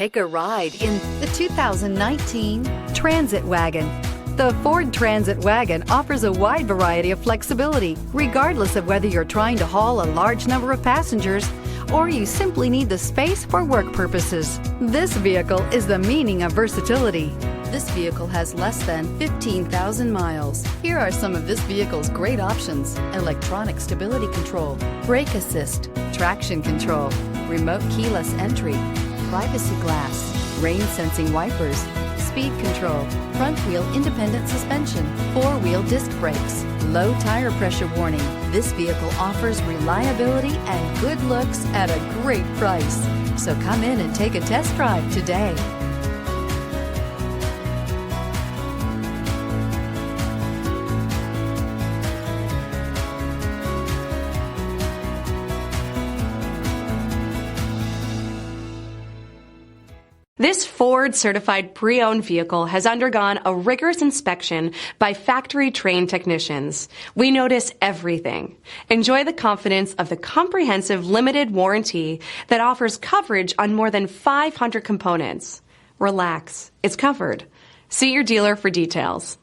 Take a ride in the 2019 Transit Wagon. The Ford Transit Wagon offers a wide variety of flexibility, regardless of whether you're trying to haul a large number of passengers or you simply need the space for work purposes. This vehicle is the meaning of versatility. This vehicle has less than 15,000 miles. Here are some of this vehicle's great options: electronic stability control, brake assist, traction control, remote keyless entry, privacy glass, rain sensing wipers, speed control, front wheel independent suspension, four-wheel disc brakes, low tire pressure warning. This vehicle offers reliability and good looks at a great price. So come in and take a test drive today. This Ford-certified pre-owned vehicle has undergone a rigorous inspection by factory-trained technicians. We notice everything. Enjoy the confidence of the comprehensive limited warranty that offers coverage on more than 500 components. Relax, it's covered. See your dealer for details.